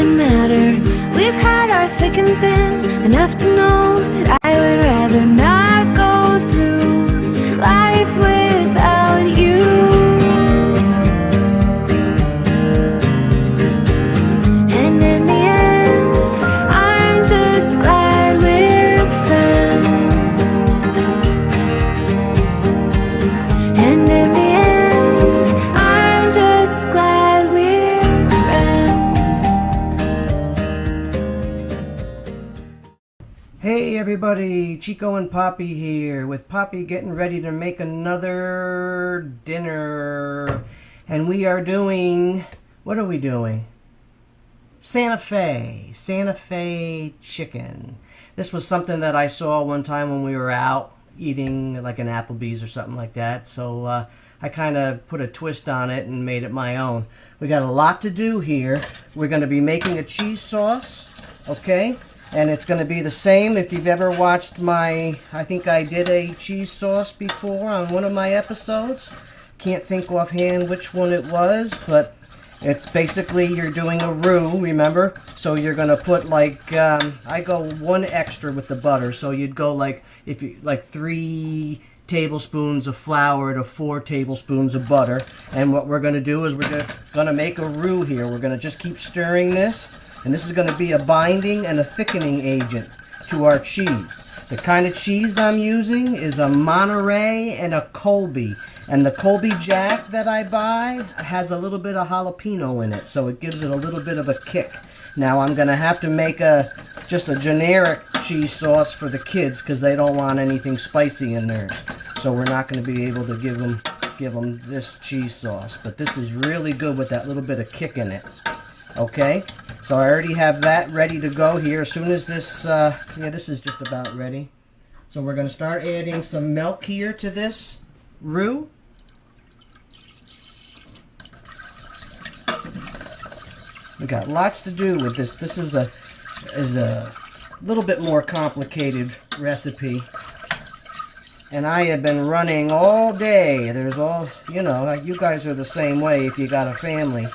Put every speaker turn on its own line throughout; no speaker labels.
doesn't matter. We've had our thick and thin, enough to know that I would rather not go through life without you. And in the end, I'm just glad we're friends. And in the end, I'm just glad we're friends.
Hey everybody, Chico and Poppy here, with Poppy getting ready to make another dinner. And we are doing, what are we doing? Santa Fe chicken. This was something that I saw one time when we were out eating like an Applebee's or something like that. So I kind of put a twist on it and made it my own. We got a lot to do here. We're going to be making a cheese sauce, okay? And it's going to be the same if you've ever watched my, I think I did a cheese sauce before on one of my episodes. Can't think offhand which one it was, but it's basically you're doing a roux, remember? So you're going to put like, I go one extra with the butter. So you'd go like, if you like 3 tablespoons of flour to 4 tablespoons of butter. And what we're going to do is we're going to make a roux here. We're going to just keep stirring this. And this is going to be a binding and a thickening agent to our cheese. The kind of cheese I'm using is a Monterey and a Colby. And the Colby Jack that I buy has a little bit of jalapeno in it, so it gives it a little bit of a kick. Now I'm going to have to make just a generic cheese sauce for the kids because they don't want anything spicy in theirs. So we're not going to be able to give them this cheese sauce. But this is really good with that little bit of kick in it. Okay, so I already have that ready to go here. As soon as this, this is just about ready. So we're going to start adding some milk here to this roux. We got lots to do with this. This is a little bit more complicated recipe. And I have been running all day. There's all, like you guys are the same way if you got a family.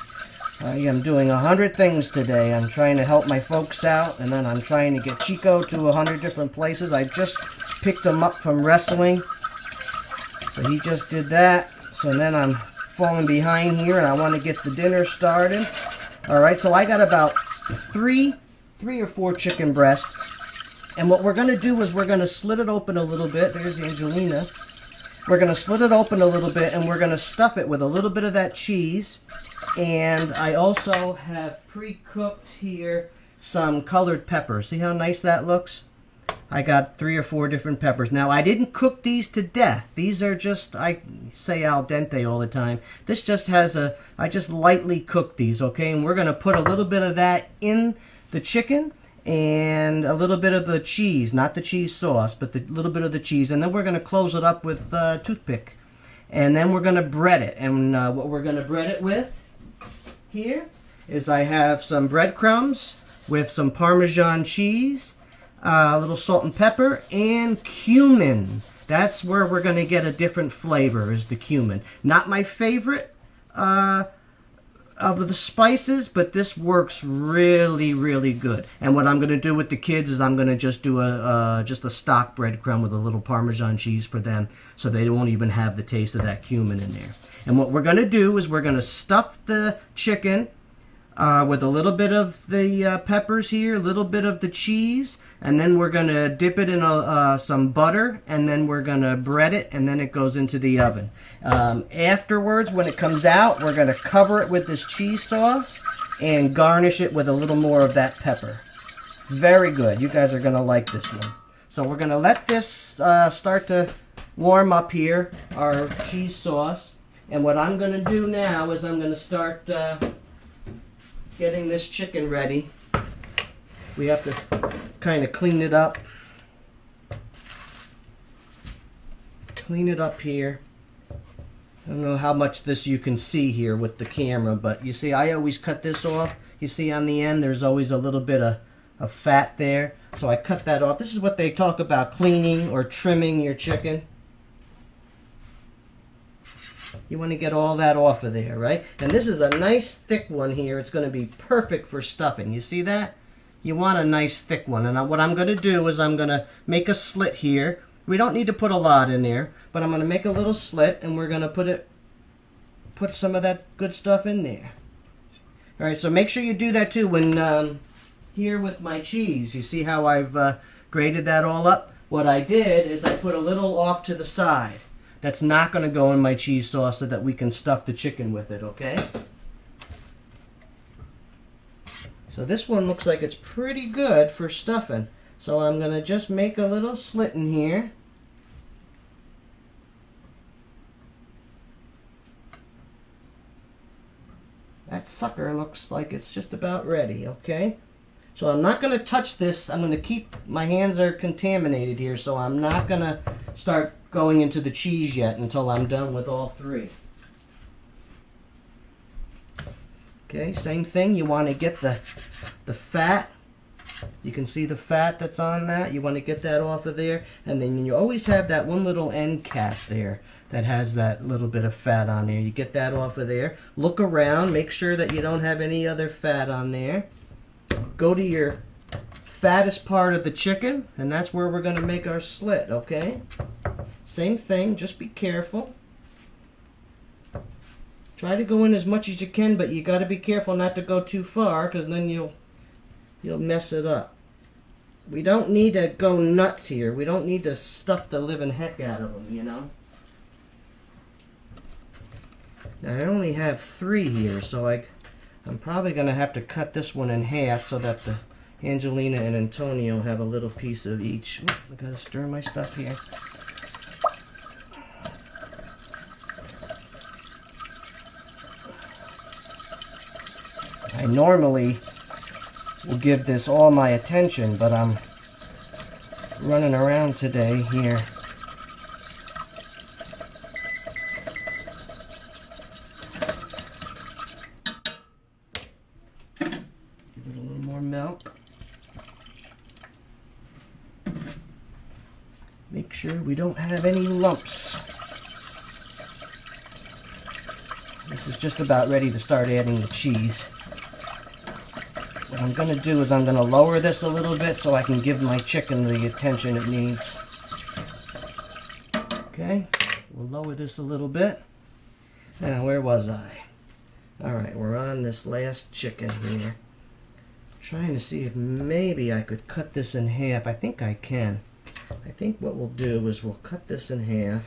I am doing 100 things today. I'm trying to help my folks out, and then I'm trying to get Chico to 100 different places. I just picked him up from wrestling, so he just did that. So then I'm falling behind here, and I want to get the dinner started. All right, so I got about three or four chicken breasts, and what we're going to do is we're going to slit it open a little bit. There's Angelina. We're going to slit it open a little bit, and we're going to stuff it with a little bit of that cheese. And I also have pre-cooked here some colored peppers. See how nice that looks? I got 3 or 4 different peppers. Now, I didn't cook these to death. These are just, I say al dente all the time. This just has I just lightly cooked these, okay? And we're going to put a little bit of that in the chicken and a little bit of the cheese. Not the cheese sauce, but the little bit of the cheese. And then we're going to close it up with a toothpick. And then we're going to bread it. And what we're going to bread it with here is I have some breadcrumbs with some Parmesan cheese, a little salt and pepper, and cumin. That's where we're going to get a different flavor, is the cumin. Not my favorite of the spices, but this works really, really good. And what I'm going to do with the kids is I'm going to just do just a stock breadcrumb with a little Parmesan cheese for them, so they won't even have the taste of that cumin in there. And what we're going to do is we're going to stuff the chicken with a little bit of the peppers here, a little bit of the cheese, and then we're going to dip it in some butter, and then we're going to bread it, and then it goes into the oven. Afterwards, when it comes out, we're going to cover it with this cheese sauce and garnish it with a little more of that pepper. Very good. You guys are going to like this one. So we're going to let this start to warm up here, our cheese sauce. And what I'm going to do now is I'm going to start getting this chicken ready. We have to kind of clean it up. Clean it up here. I don't know how much this you can see here with the camera, but you see I always cut this off. You see on the end there's always a little bit of fat there. So I cut that off. This is what they talk about cleaning or trimming your chicken. You want to get all that off of there, right? And this is a nice thick one here. It's going to be perfect for stuffing. You see that? You want a nice thick one. And what I'm going to do is I'm going to make a slit here. We don't need to put a lot in there, but I'm going to make a little slit, and we're going to put some of that good stuff in there. All right, so make sure you do that too when here with my cheese. You see how I've grated that all up? What I did is I put a little off to the side. That's not going to go in my cheese sauce so that we can stuff the chicken with it, okay? So this one looks like it's pretty good for stuffing. So I'm going to just make a little slit in here. That sucker looks like it's just about ready, okay? So I'm not going to touch this. I'm going to keep, my hands are contaminated here, so I'm not going to start going into the cheese yet until I'm done with all three. Okay, same thing. You want to get the fat. You can see the fat that's on that. You want to get that off of there. And then you always have that one little end cap there that has that little bit of fat on there. You get that off of there. Look around. Make sure that you don't have any other fat on there. Go to your fattest part of the chicken, and that's where we're going to make our slit, okay? Same thing, just be careful. Try to go in as much as you can, but you got to be careful not to go too far, because then you'll mess it up. We don't need to go nuts here. We don't need to stuff the living heck out of them, you know? Now, I only have 3 here, so I'm probably going to have to cut this one in half so that the Angelina and Antonio have a little piece of each. Ooh, I got to stir my stuff here. I normally will give this all my attention, but I'm running around today here. Give it a little more milk. Make sure we don't have any lumps. This is just about ready to start adding the cheese. What I'm going to do is I'm going to lower this a little bit so I can give my chicken the attention it needs. Okay, we'll lower this a little bit. Now, where was I? Alright, we're on this last chicken here. Trying to see if maybe I could cut this in half. I think I can. I think what we'll do is we'll cut this in half.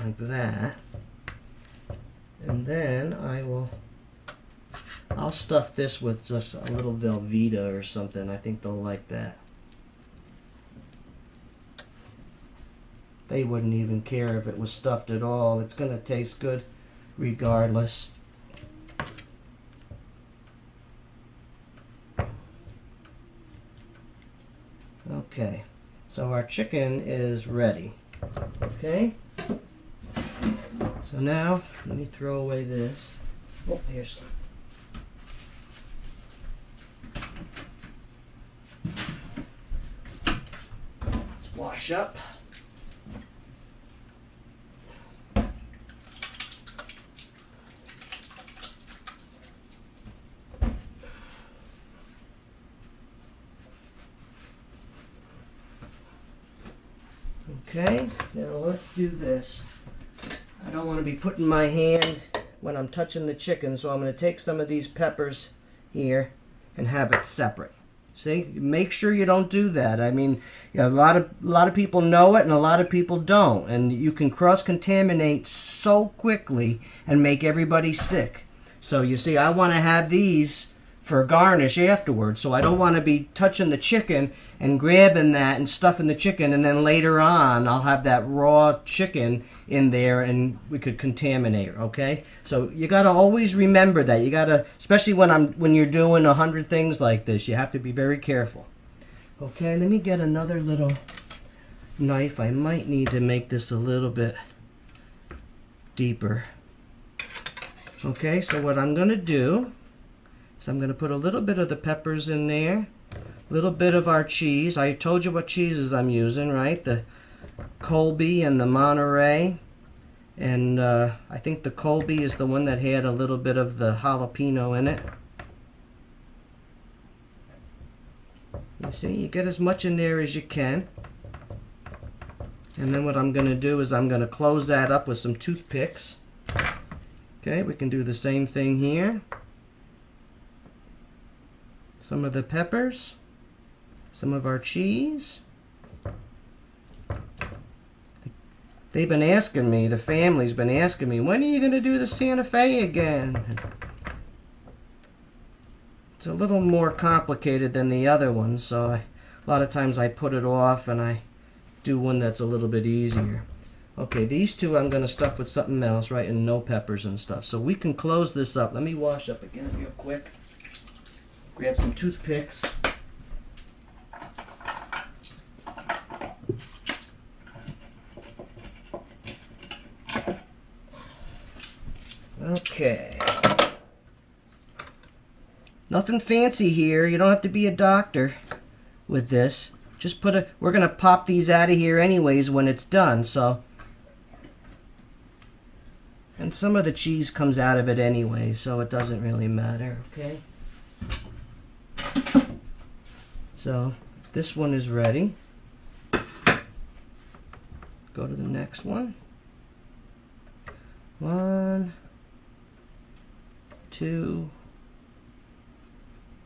Like that. And then I'll stuff this with just a little Velveeta or something. I think they'll like that. They wouldn't even care if it was stuffed at all. It's going to taste good regardless. Okay, so our chicken is ready. Okay? So now, let me throw away this. Oh, here's some. Let's wash up. Okay, now let's do this. I don't want to be putting my hand when I'm touching the chicken, so I'm going to take some of these peppers here and have it separate. See, make sure you don't do that. I mean, a lot of people know it and a lot of people don't, and you can cross-contaminate so quickly and make everybody sick. So you see, I want to have these for garnish afterwards, so I don't want to be touching the chicken and grabbing that and stuffing the chicken, and then later on I'll have that raw chicken in there and we could contaminate, okay? So you got to always remember that. You got to, especially when you're doing 100 things like this, you have to be very careful. Okay, let me get another little knife. I might need to make this a little bit deeper. Okay, so what I'm going to do is I'm going to put a little bit of the peppers in there, a little bit of our cheese. I told you what cheeses I'm using, right? The Colby and the Monterey. And I think the Colby is the one that had a little bit of the jalapeno in it. You see, you get as much in there as you can. And then what I'm going to do is I'm going to close that up with some toothpicks. Okay, we can do the same thing here. Some of the peppers, some of our cheese. They've been asking me, the family's been asking me, when are you going to do the Santa Fe again? It's a little more complicated than the other one, so a lot of times I put it off and I do one that's a little bit easier. Okay, these two I'm going to stuff with something else, right, and no peppers and stuff. So we can close this up. Let me wash up again real quick. Grab some toothpicks. Okay. Nothing fancy here. You don't have to be a doctor with this. Just we're going to pop these out of here anyways when it's done, so. And some of the cheese comes out of it anyway, so it doesn't really matter, okay? So, this one is ready. Go to the next one. 1, 2,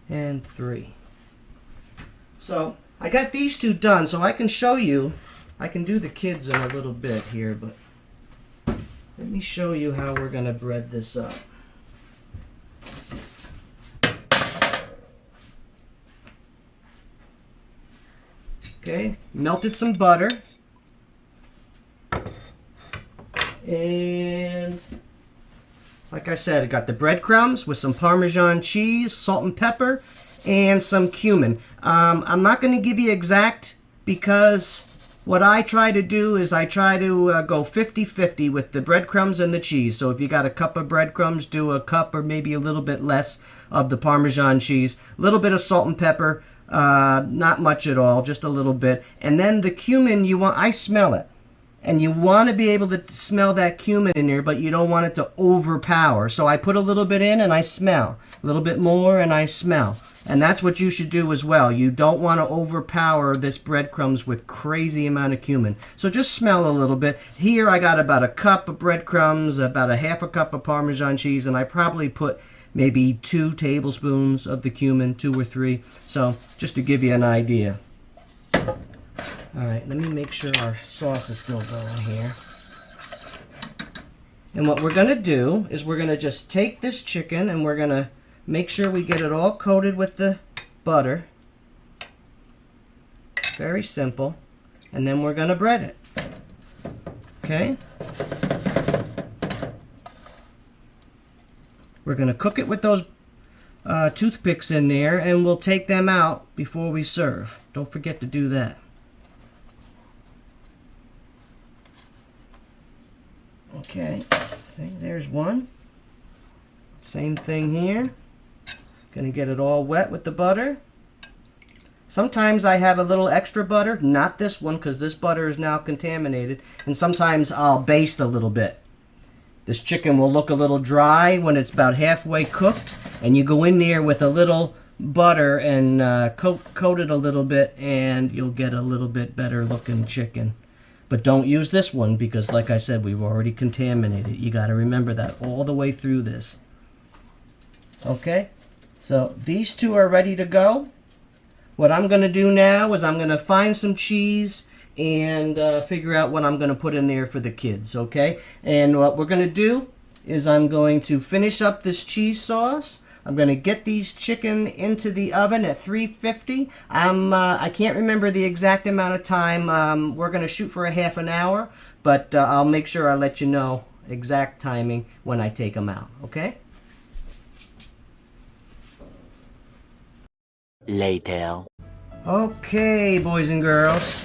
and 3. So, I got these two done, so I can show you. I can do the kids in a little bit here, but let me show you how we're going to bread this up. Okay, melted some butter. And like I said, I got the breadcrumbs with some Parmesan cheese, salt and pepper, and some cumin. I'm not going to give you exact, because what I try to do is I try to go 50-50 with the breadcrumbs and the cheese. So if you got a cup of breadcrumbs, do a cup or maybe a little bit less of the Parmesan cheese. A little bit of salt and pepper, not much at all, just a little bit. And then the cumin, I smell it. And you want to be able to smell that cumin in there, but you don't want it to overpower. So I put a little bit in and I smell. A little bit more and I smell. And that's what you should do as well. You don't want to overpower this breadcrumbs with crazy amount of cumin. So just smell a little bit. Here I got about a cup of breadcrumbs, about a half a cup of Parmesan cheese, and I probably put maybe 2 tablespoons of the cumin, 2 or 3. So just to give you an idea. Alright, let me make sure our sauce is still going here. And what we're going to do is we're going to just take this chicken and we're going to make sure we get it all coated with the butter. Very simple. And then we're going to bread it. Okay? We're going to cook it with those toothpicks in there, and we'll take them out before we serve. Don't forget to do that. Okay, there's one. Same thing here. Gonna get it all wet with the butter. Sometimes I have a little extra butter, not this one because this butter is now contaminated, and sometimes I'll baste a little bit. This chicken will look a little dry when it's about halfway cooked, and you go in there with a little butter and coat it a little bit, and you'll get a little bit better looking chicken. But don't use this one because, like I said, we've already contaminated. You got to remember that all the way through this. Okay? So these two are ready to go. What I'm going to do now is I'm going to find some cheese and figure out what I'm going to put in there for the kids. Okay? And what we're going to do is I'm going to finish up this cheese sauce. I'm going to get these chicken into the oven at 350. I can't remember the exact amount of time. We're going to shoot for a half an hour, but I'll make sure I let you know exact timing when I take them out. Okay?
Later.
Okay, boys and girls.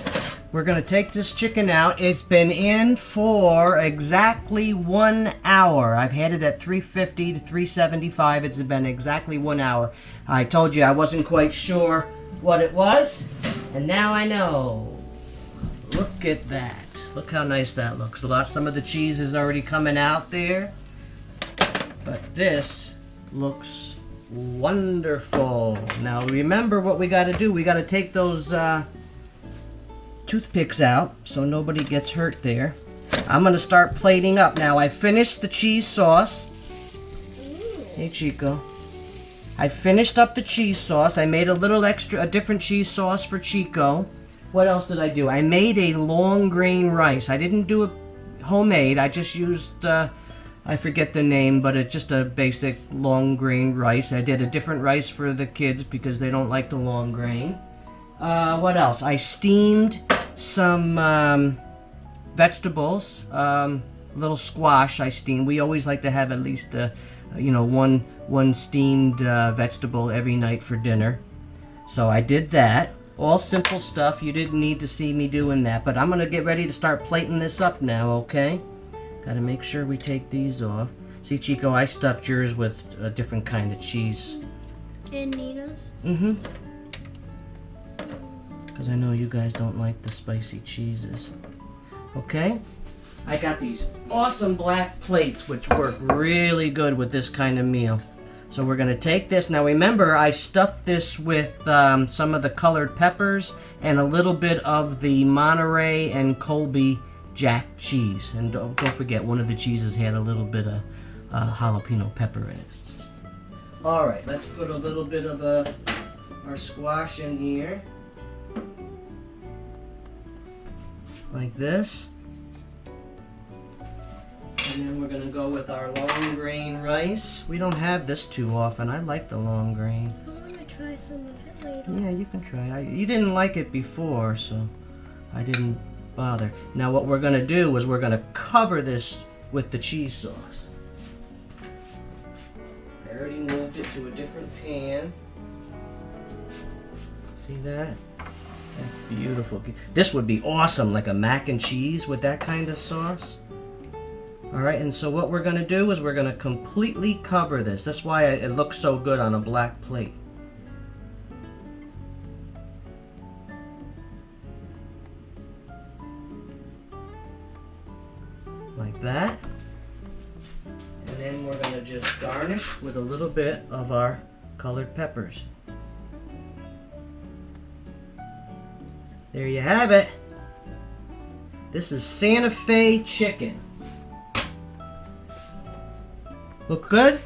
We're going to take this chicken out. It's been in for exactly 1 hour. I've had it at 350 to 375. It's been exactly 1 hour. I told you I wasn't quite sure what it was, and now I know. Look at that. Look how nice that looks. Some of the cheese is already coming out there. But this looks wonderful. Now remember what we got to do. We got to take those toothpicks out so nobody gets hurt there. I'm going to start plating up. Now I finished the cheese sauce. Hey Chico. I finished up the cheese sauce. I made a different cheese sauce for Chico. What else did I do? I made a long grain rice. I didn't do it homemade. I just used, I forget the name, but it's just a basic long grain rice. I did a different rice for the kids because they don't like the long grain. What else? I steamed some vegetables, little squash I steamed. We always like to have at least, one steamed vegetable every night for dinner. So I did that. All simple stuff. You didn't need to see me doing that, but I'm going to get ready to start plating this up now, okay? Got to make sure we take these off. See, Chico, I stuffed yours with a different kind of cheese.
And Nina's?
Mm-hmm. Because I know you guys don't like the spicy cheeses. Okay? I got these awesome black plates, which work really good with this kind of meal. So we're going to take this. Now remember, I stuffed this with some of the colored peppers and a little bit of the Monterey and Colby Jack cheese. And don't forget, one of the cheeses had a little bit of jalapeno pepper in it. Alright, let's put a little bit of our squash in here. Like this. And then we're going to go with our long grain rice. We don't have this too often. I like the long grain.
I want to try some of it later.
Yeah, you can try. You didn't like it before, so I didn't bother. Now what we're going to do is we're going to cover this with the cheese sauce. I already moved it to a different pan. See that? That's beautiful. This would be awesome, like a mac and cheese with that kind of sauce. Alright, and so what we're going to do is we're going to completely cover this. That's why it looks so good on a black plate. Like that. And then we're going to just garnish with a little bit of our colored peppers. There you have it. This is Santa Fe chicken. Look good?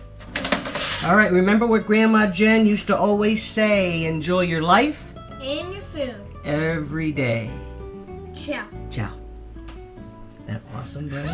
Alright, remember what Grandma Jen used to always say, enjoy your life
And your food.
every day.
Ciao.
Ciao. That awesome, buddy?